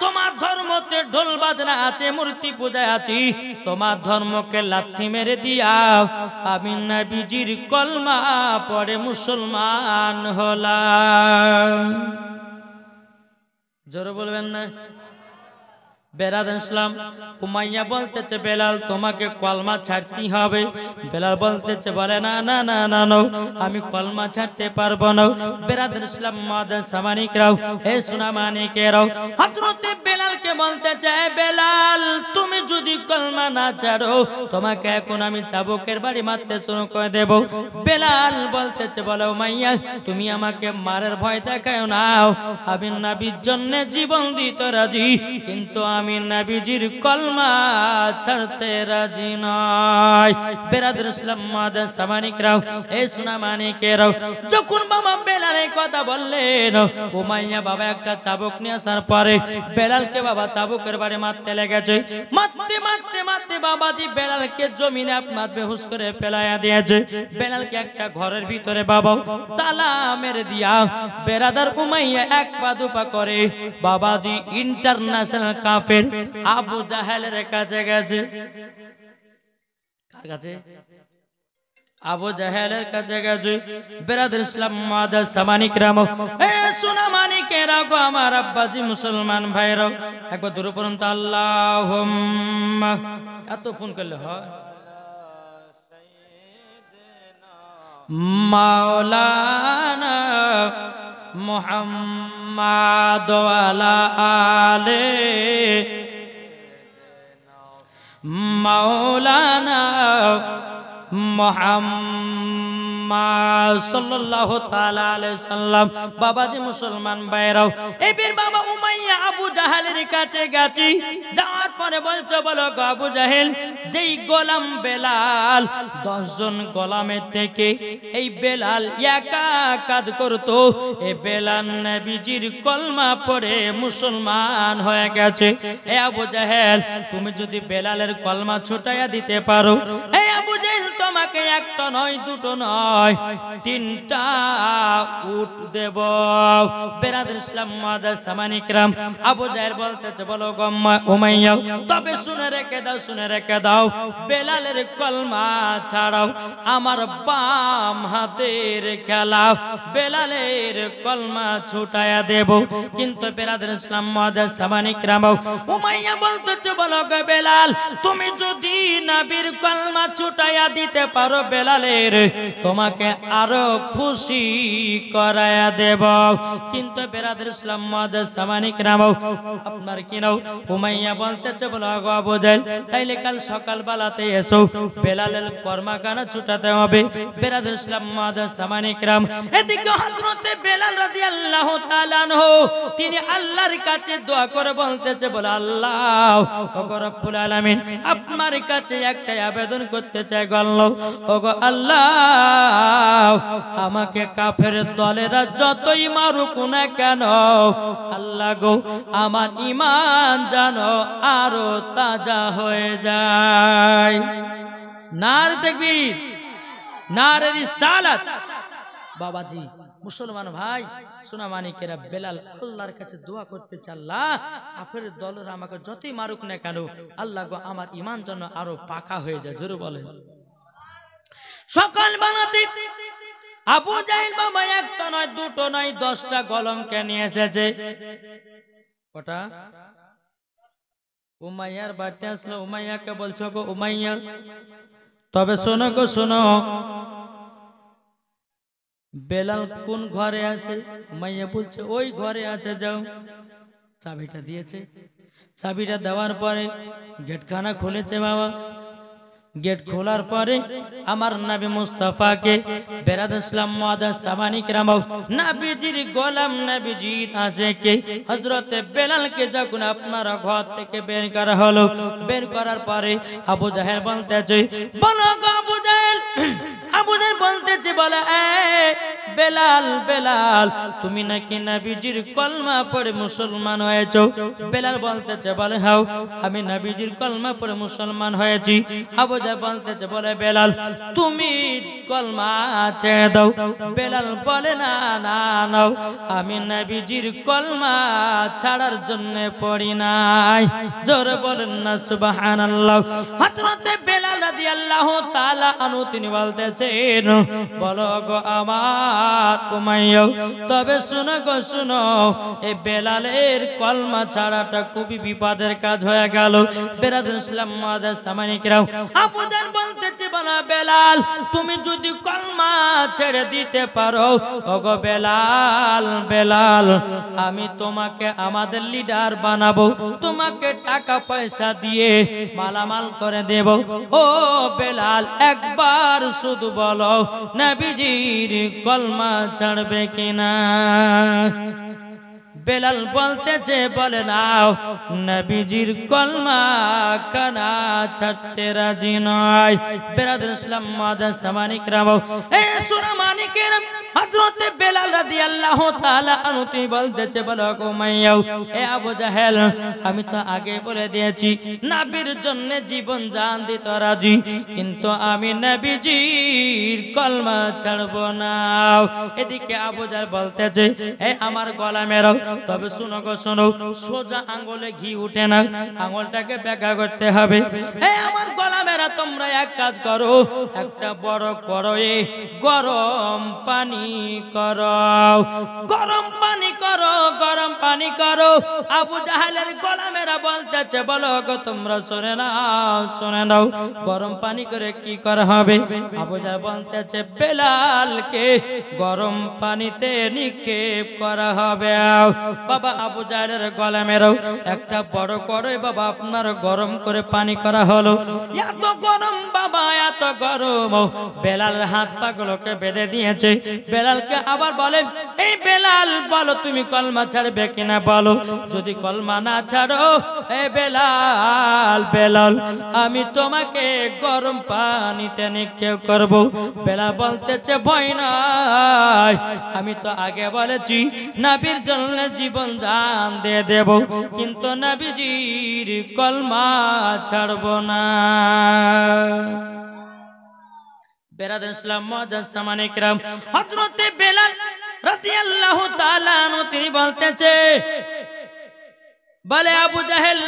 তোমার ধর্মতে ঢোল বাজনা আছে, মূর্তি পূজা আছে, তোমার ধর্মকে লাথি মেরে দিয়াও আমি নবীজির কলমা পড়ে মুসলমান হলাম। জোরে বলবেন না? বেরাদার ইসলাম উমাইয়া বলতেছে বেলাল তোমাকে কলমা ছাড়তেই হবে। বেলাল বলতেছে বলে না না না না না আমি কলমা ছাড়তে পারবো না। বেরাদার ইসলাম মাদার সামানিকরাও হে সোনা মানিকেরাও হযরতে বেলালকে বলতেছে বেলাল তুমি যদি কলমা না ছাড়ো তোমাকে এখন আমি চাবুকের বাড়ি মারতে শুরু করে দেব। বেলাল বলতেছে বলে উমাইয়া তুমি আমাকে মারার ভয় দেখাও না, আমি নবীর জন্য জীবন দিতে রাজি, কিন্তু আমি নবীজির কলমা ছাড়তে রাজি নয়। বেরাদার ইসলাম মাদার সামানিকরাও এই সোনা মানিকেরাও যখন বাবা বেলালের কথা বললেন উমাইয়া বাবা একটা চাবুক নিয়ে আসার পরে বেলালকে বাবা চাবুকের বাড়ি মারতে লেগেছে। মারতে মারতে মারতে বাবাজি বেলালকে জমিনে আপনার বেহুশ করে ফেলাইয়া দিয়েছে। বেলালকে একটা ঘরের ভিতরে বাবা তালা মেরে দিয়া বেরাদার উমাইয়া এক পা দুপা করে বাবাজি ইন্টারন্যাশনাল কাফের আবু জাহেলের কাছে গেছে। কার কাছে? আবু জাহেলের কাছে গেছে। বেরাদার ইসলাম মাদার সামানিকরাম এ সোনা মানিকেরা গো আমার আব্বাজি মুসলমান ভাইরাও একবার দূর পর্যন্ত আল্লাহুম্মা এত ফোন করলে হয় মাওলানা মুহাম্মাদ ওয়ালা আলে মাওলানা মুহাম্মদ সাল্লাল্লাহু তাআলা আলাইহি সাল্লাম। বাবাজি মুসলমান ভাইরাও এবার বাবা উমাইয়া আবু জাহেলের কাছে গেছি। যাওয়ার পরে বলছো বলো গো আবু জাহেল যেই গোলাম বেলাল 10 জন গোলামের থেকে এই বেলাল একা কাজ করতো, এই বেলাল নবীজির কলমা পড়ে মুসলমান হয়ে গেছে। এ আবু জাহেল তুমি যদি বেলালের কলমা ছুটাইয়া দিতে পারো, এই আবু জাহেল তোমাকে একটা নয় দুটো নয় 3টা উট দেব। বেরাদার ইসলাম মাদার সামানিকরাম আবু জাহেল বলতেছে বলো গো উমাইয়া তবে শুনে রেখে দাও শুনে রেখে দাও বেলালের কলমা ছাড়াও আমার বাম হাতের খেলা বেলালের কলমা ছুটায়া দেব। কিন্তু বেরাদার ইসলাম মাদার সামানিকরাম উমাইয়া বলতেছে বলো গো বেলাল তুমি যদি নবীর কলমা ছুটায়া দিতে পারো বেলালের তোমাকে আরো খুশি করায়া দেব। কিন্তু বেরাদার ইসলাম মাদার সামানিকরাম আপনার কি নাও উমাইয়া বলতেছে বলো গো আবু জাহেল তাইলে কাল সকাল বেলাতে এসো বেলালের কর্মখানা ছুটাতে হবে। বেরাদার ইসলাম মাদার সামানিকরাম এদিকে হযরতে বেলাল রাদিয়াল্লাহু তাআলা আনহু তিনি আল্লাহর কাছে দোয়া করে বলতেছে বলে আল্লাহ ওগো রব্বুল আলামিন আপনার কাছে একটা আবেদন করতে চাই গো আল্লাহ ওগো আল্লাহ আমাকে কাফের দলেরা যতই মারুক না কেন আল্লাহ গো আমার ঈমান জানো আরো তাজা হয়ে যায়। নারে তাকবীর নারে রিসালাত। বাবাজি মুসলমান ভাই সোনা মানিকেরা বেলাল আল্লাহর কাছে দোয়া করতেছে আল্লাহ কাফের দলেরা আমাকে যতই মারুক না কেন আল্লাহ গো আমার ঈমান যেন আরো পাকা হয়ে যায়। জোরে বলেন। সকাল বানাতে আবু জাহেল বাবা একটা নয় দুটো নয় 10টা গোলামকে নিয়ে এসেছে। কটা? উমাইয়ার বাড়িতে আসলো। উমাইয়াকে বলছো গো উমাইয়া তবে শোনো গো শোনো বেলাল কোন ঘরে আছে? উমাইয়া বলছে ওই ঘরে আছে যাও। চাবিটা দিয়েছে। চাবিটা দেওয়ার পরে গেটখানা খুলেছে বাবা। গেট খোলার পরে আমার নবী মুস্তাফাকে বেরাদার ইসলাম মাদার সামানিকরাম নবীজির গোলাম নবীজির আশিকে হযরতে বেলালকে যখন আপনার ঘর থেকে বের করা হলো, বের করার পরে আবু জাহেল বলতেছে বলো গো আবু জাহেল আবু জাহেল বলতেছে বলে বেলাল বেলাল তুমি নাকি নবীজির কলমা পড়ে মুসলমান হয়েছো? বেলাল বলতেছে বলে হাও আমি নবীজির কলমা পড়ে মুসলমান হয়েছি। আবু জাহেল বলতেছে বলে বেলাল তুমি কলমা ছেড়ে দাও। বেলাল বলে না না নাও আমি নবীজির কলমা ছাড়ার জন্য পড়ি নাই। জোরে বলেন না সুবহানাল্লাহ। হযরতে বেলাল রাদিয়াল্লাহু তাআলা আনহু তিনি বলতেছেন বলো গো আমার উমাইয়া। তবে শুনো গো শুনো, এই বেলালের কলমা ছাড়াটা খুবই বিপদের কাজ হয়ে গেল। বেরাদুল ইসলাম মুআজ্জাজ সামানী কিরাম, আবু জাহল বলতেছে বলা বেলাল, তুমি যদি কলমা ছেড়ে দিতে পারো, ওগো বেলাল বেলাল, আমি তোমাকে আমাদের লিডার বানাবো, তোমাকে টাকা পয়সা দিয়ে মালামাল করে দেব। ও বেলাল, একবার শুধু বলো নবীজির কলমা ছাড়বে কিনা? বেলাল বলতেছে বলে নাও, নবীজির কলমা কানা ছাড়তে রাজি নয়। বেরাদুল ইসলাম মুআজ্জাজ সামানী কিরাম, এই সুরা মানিকের হযরত বেলাল রাদিয়াল্লাহু তাআলা আনহু তিনি বলতেছে বলো গো উমাইয়া, এ আবু জাহেল, আমি তো আগে বলে দিয়েছি নবীর জন্য জীবন জান দিতে রাজি, কিন্তু আমি নবীজির কলমা ছাড়ব না। এদিকে আবু জাহেল বলতেছে এ আমার গলা মেরাও, তবে শুনো গো শুনো, সোজা আঙ্গুলে ঘি উঠে না, আঙ্গুলটাকে বেঁকা করতে হবে। এ আমার গলা মেরা, তোমরা এক কাজ করো, একটা বড় কড়াইয়ে গরম পানি করো, গরম পানি করো, গরম পানি করো। আবু জাহেলের গলা মেরা বলতেছে বলো গো তোমরা শুনে নাও, শুনে নাও, গরম পানি করে কি করা হবে? আবু জাহেল বলতেছে বেলালকে গরম পানিতে নিক্ষেপ করা হবে। বাবা আবু জাহেলের গলা মেরাও একটা বড় কড়াই বাবা আপনার গরম করে পানি করা হলো। এত গরম বাবা, এত গরম, বেলাল হাত পা গুলোকে বেঁধে দিয়েছে। বেলালকে আবার বলে এই বেলাল বলো তুমি কলমা ছাড়বে কিনা বলো, যদি কলমা না ছাড়ো এ বেলাল বেলাল, আমি তোমাকে গরম পানিতে নিক্ষেপ করব। বেলাল বলতেছে ভয় নাই, আমি তো আগে বলেছি নবীর জন্য জীবন জান দিয়ে দেব, কিন্তু নবীজির কলমা ছাড়ব না। বেরাদুল ইসলাম মুআজ্জাজ সামানী কিরাম, হযরত বেলাল রাদিয়াল্লাহু তাআলা আনহু তিনি বলতেছে বলে আবু জাহেল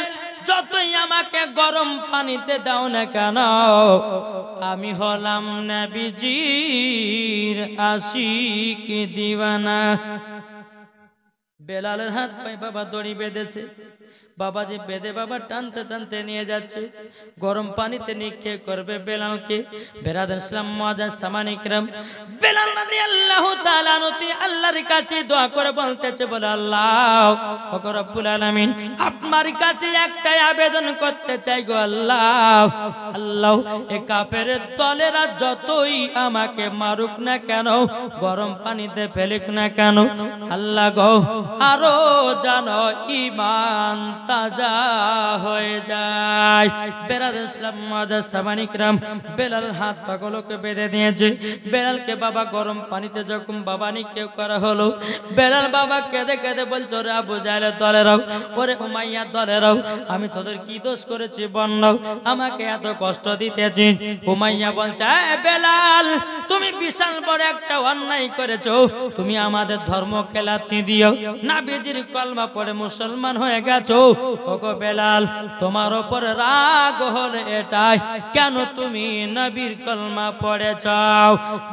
যতই আমাকে গরম পানিতে দাও না কেন, আমি হলাম নবীজির আশিক দিওয়ানা। বেলালের হাত পায়ে বাবা দড়ি বেঁধেছে, বাবাজি বেঁধে বাবা টানতে টানতে নিয়ে যাচ্ছে, গরম পানিতে নিক্ষেপ করবে বেলালকে। বেরাদুল ইসলাম মুআজ্জাজ সামানী কিরাম, বেলাল রাদিয়াল্লাহু তাআলা আনহু আল্লাহর কাছে দোয়া করে বলতেছে বলে আল্লাহ ওগো রব্বুল আলামিন, আপনার কাছে একটাই আবেদন করতে চাই গো আল্লাহ, আল্লাহ এ কাফেরের দলেরা যতই আমাকে মারুক না কেন, গরম পানিতে ফেলুক না কেন, আল্লাহ গো আরো জানো ঈমান তাজা হয়ে যায়। বেরাদুল ইসলাম মুআজ্জাজ সামানী কিরাম, বেলাল হাত পাগুলোকে বেঁধে দিয়েছে। বেলালকে বাবা গরম পানিতে যখন বাবা নিক্ষেপ করা হলো, বেলাল বাবা কেঁদে কেঁদে বলছো রে আবু জাহেলের দলেরাও, ওরে উমাইয়ার দলেরাও, আমি তোদের কি দোষ করেছি বন্নাও, আমাকে এত কষ্ট দিতেছি। উমাইয়া বলছে বেলাল তুমি বিশাল বড় একটা অন্যায় করেছো, তুমি আমাদের ধর্মকে লাথি দিও, নবীজির কলমা পড়ে মুসলমান হয়ে গেছো। ওগো বেলাল তোমার উপর রাগ হলে এটাই, কেন তুমি নবীর কলমা পড়েছাও?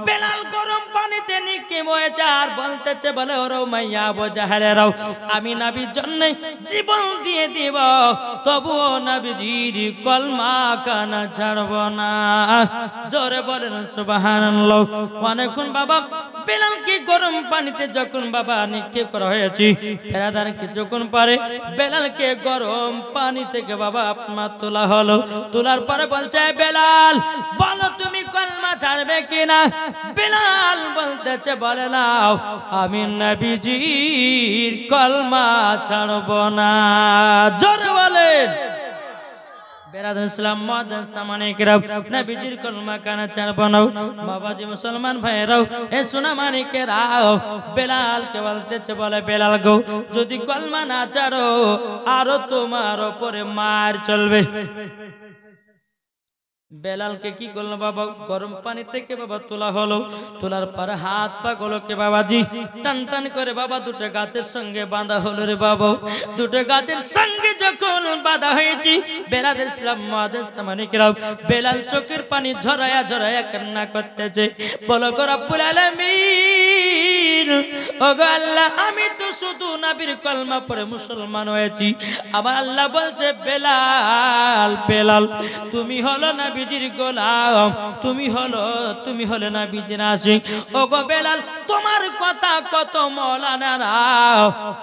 বেলাল গরম পানিতে নিক্ষেপ হয়েছে আর বলতেছে বলে ওরে উমাইয়া আবু জাহেলেরাও, আমি নবীর জন্য জীবন দিয়ে দিব, তবুও নবীজির কলমা কানা ছাড়ব না। জোরে বলেন সুবহানাল্লাহ। অনেকক্ষণ বাবা বেলালকে গরম পানিতে যখন বাবা নিক্ষেপ করা হয়েছে, ফেরাদার কিছুক্ষণ পরে বেলালকে গরম পানি থেকে বাবা আপনার তোলা হলো। তোলার পরে বলছে বেলাল বলো তুমি কলমা ছাড়বে কিনা? বেলাল বলতেছে বলে নাও আমি নবীজির কলমা ছাড়ব না। জোরে বলেন। বেরাদুল ইসলাম মুআজ্জাজ সামানী কিরাম, নবীজির কলমা কানা ছাড়ব না। বাবাজি মুসলমান ভাইরাও, এ সোনা মানিকেরাও, বেলালকে বলতেছে বলে বেলাল গো যদি কলমা না ছাড়ো আরো তোমার উপরে মার চলবে। বেলালকে কি করলো বাবা গরম পানি থেকে বাবা তোলা হলো। তোলার পর হাত পা গুলোকে বাবাজি টান টান করে বাবা দুটো গাছের সঙ্গে বাঁধা হলো রে বাবা। দুটো গাছের সঙ্গে যখন বাঁধা হয়েছি, বেরাদুল ইসলাম মুআজ্জাজ সামানী কিরাম, বেলাল চোখের পানি ঝরায়া ঝরায়া কান্না করতেছে, বলো গো রব্বুল আলামিন ওগো আল্লাহ আমি তো শুধু নবীর কলমা পড়ে মুসলমান হয়েছি। আবার আল্লাহ বলছে বেলাল বেলাল তুমি হলো নবীজির গোলাম, তুমি হলো নবীজির আশিক। ওগো বেলাল তোমার কথা কত মওলানারা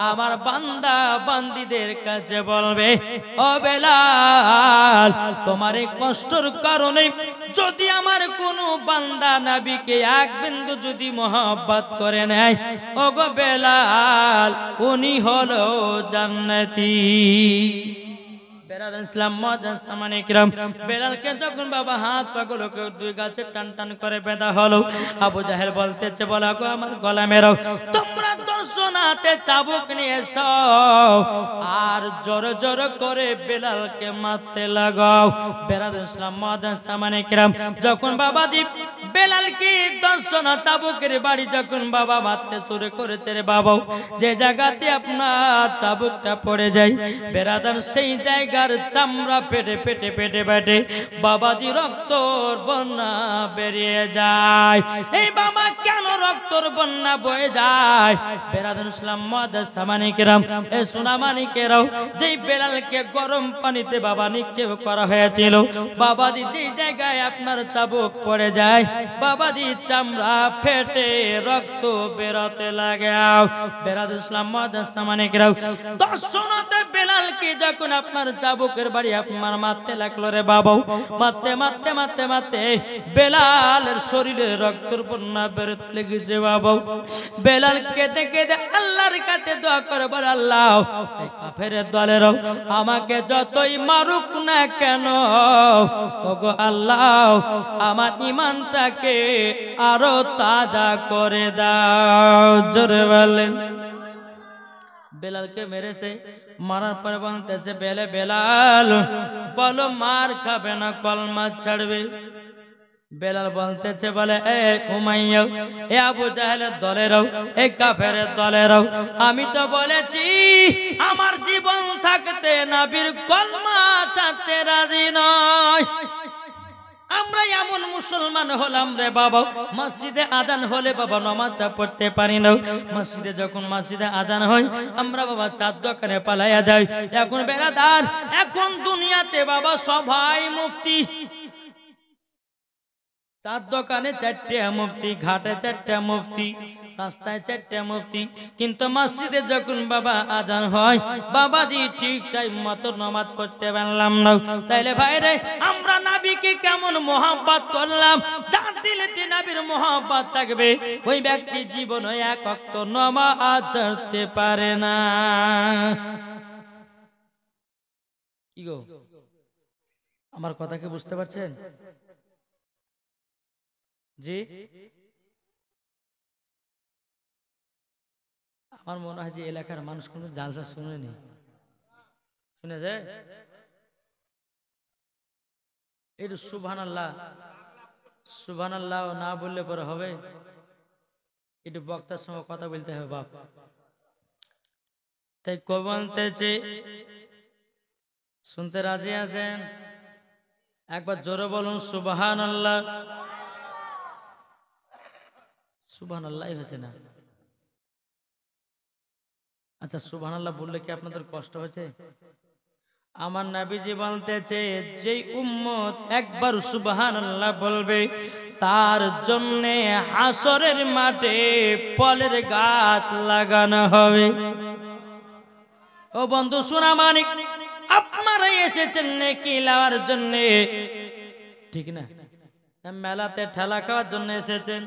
আমার বান্দা বান্দীদের কাছে বলবে, ও বেলাল তোমার এই কষ্টের কারণে যদি আমার কোনো বান্দা নবীকে এক বিন্দু যদি মহব্বত করে নেয়, ওগো বেলাল উনি হলো জান্নাতি। বেলালকে যখন বাবা হাত পাগুলোকে দুই গাছে টান টান করে বেঁধা হলো, আবু জাহেল বলতেছে বলা গো আমার গলা মেরাও, তোমরা 10 জন হাতে চাবুক নিয়ে এসো আর জোর জোর করে বেলালকে মারতে লাগাও। যখন বাবা দীপ বেলালকে 10 জন চাবুকের বাড়ি যখন বাবা মারতে শুরু করেছে রে বাবা, যে জায়গাতে আপনার চাবুকটা পড়ে যায় বেরাদার সেই জায়গা চামড়া পেটে পেটে পেটে পেটে বাবাজি রক্তর বন্যা বেরিয়ে যায়। এই বাবা কেন রক্তর বন্যা বয়ে যায়? বেরাদুল ইসলাম মুআদ্দাস সামানিকেরাম এ সোনামানিকেরাও, যেই বেলালকে গরম পানিতে বাবা নিক্ষেপ করা হয়েছিল, বাবাজি যেই জায়গায় আপনার চাবুক পড়ে যায় বাবাজি চামড়া ফেটে রক্ত বেরোতে লাগে। বেরাদুল ইসলাম মুআদ্দাস সামানিকেরাও দর্শনতে বেলালকে যখন আপনার চাবুকের বাড়ি আপনার মারতে লাগলো রে বাবা, মারতে মারতে মারতে মারতে বেলালের শরীরে রক্তের বন্যা বেরোতে লেগেছে বাবা। বেলাল কেঁদে কেঁদে আল্লাহর কাছে দোয়া করে বলে, আল্লাহ এই কাফেরের দলেরাও আমাকে যতই মারুক না কেন, ওগো আল্লাহ আমার ঈমানটাকে আরো তাজা করে দাও। জোরে বলেন। বেলালকে মেরেছে, মারার পরে বলতেছে বেলাল বলো মার খাবে না কলমা ছাড়বে? বেলাল বলতেছে বলে এ উমাইয়া, এ আবু জাহেলের দলেরাও, এ কাফেরের দলেরাও, আমি তো বলেছি আমার জীবন থাকতে নবীর কলমা ছাড়তে রাজি নয়। আমরা এমন মুসলমান হলাম রে বাবা, মসজিদে আজান হলে বাবা নামাজটা পড়তে পারি না। মসজিদে যখন মসজিদে আজান হয় আমরা বাবা চার দোকানে পালাইয়া যাই। এখন বেরাদার এখন দুনিয়াতে বাবা সবাই মুফতি, চার দোকানে 4টে মুফতি, ঘাটে 4টে মুফতি, রাস্তায় 4টে মুফতি, কিন্তু মসজিদে যখন বাবা আজান হয় বাবাজি ঠিক টাইম মতো নামাজ পড়তে পারলাম না। তাইলে ভাইরে আমরা নবীকে কেমন মহব্বত করলাম? যার দিলেতে নবীর মহব্বত থাকবে ওই ব্যক্তি জীবনে এক ওয়াক্ত নামাজ ছাড়তে পারে না। কি গো আমার কথা কি বুঝতে পারছেন? জি আমার মনে হয় যে এলাকার মানুষ কোনো জালসা শুনেনি, শুনেছে? একটু সুবহানাল্লাহ সুবহানাল্লাহ না বললে পরে হবে, একটু বক্তার সঙ্গে কথা বলতে হবে বাপ। তাই বলতেছে শুনতে রাজি আছেন? একবার জোরে বলুন সুবহানাল্লাহ। সুবহানাল্লাহ হয়েছে না? আচ্ছা সুবহানাল্লাহ বললে কি আপনাদের কষ্ট হয়েছে? আমার নবীজি বলতেছে যেই উম্মত একবার সুবহানাল্লাহ বলবে তার জন্য হাসরের মাঠে ফলের গাছ লাগানো হবে। ও বন্ধু সোনামানিক, আপনারা এসেছেন নেকি লাওয়ার জন্য, ঠিক না? মেলাতে ঠেলা খাওয়ার জন্য এসেছেন?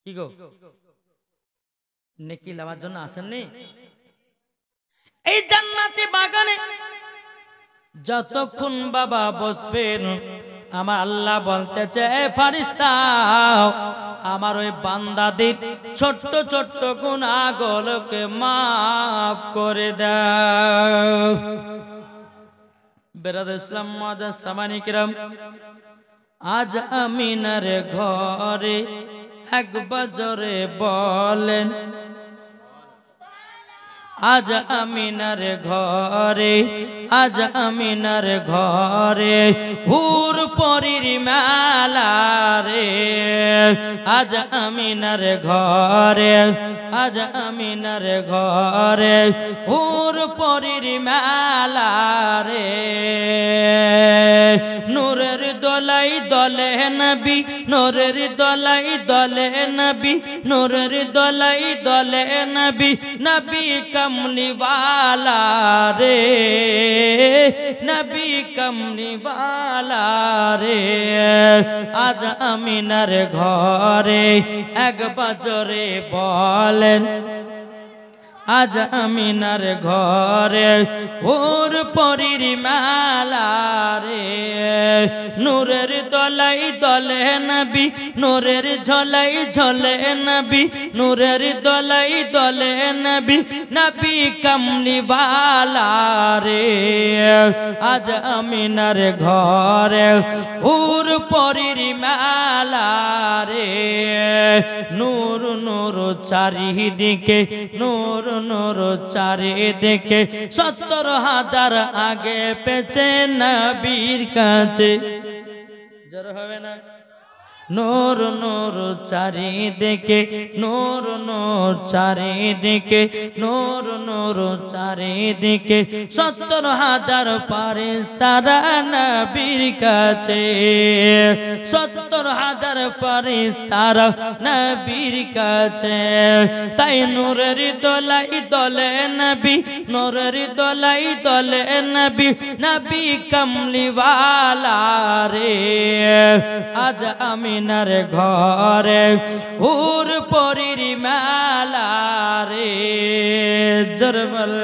কি গো নেকি লাওয়ার জন্য আসেননি? এই জান্নাতি বাগানে যতক্ষণ বাবা বসবেন আমার আল্লাহ বলতেছে এ ফেরেশতা আমার ওই বান্দাদের ছোট্ট ছোট্ট গুনাহগুলোকে মাফ করে দাও। বেরাদার ইসলাম মুআদ্দাস সামানিকেরাম, আজ আমিনার ঘরে একবার জোরে বলেন, আজ আমিনার ঘরে, আজ আমিনার ঘরে হুর পরীর মেলা রে, আজ আমিনার ঘরে, আজ আমিনার ঘরে হুর পরীর মেলা রে। নূরের দোলাই দলে নবী, নূরের দোলাই দলে নবী, নূরের দোলাই দলে নবী, নবী কমলিওয়ালা রে, নবী কমলিওয়ালা রে। আজ আমিনার ঘরে এক বজরে বলেন, আজ আমিনার ঘরে ওর পরীর মেলা রে। নূরের দলাই দলে নবী, নূরের ঝলাই ঝলে নবী, নূরের দলাই দলে নবী, নবী কমলিওয়ালা রে। আজ আমিনার ঘরে ওর পরীর মেলা রে। নূর নূর চারিদিকে, নূর নূর চারিদিকে, ৭০,০০০ আগে পেছে নবীর কাছে। জোর হবে না? নূর নূর চারিদিকে, নূর নূর চারিদিকে, নূর নূর চারিদিকে, ৭০,০০০ ফারিস্তারা নবীর কাছে, ৭০,০০০ ফারিস্তারা নবীর কাছে। তাই নূরের দোলাই দলে নবী, নূরের দোলাই দলে নবী, নবী কমলিওয়ালা রে। আজ আমিনার ঘরে হুর পরীর মেলা রে। জোর বল।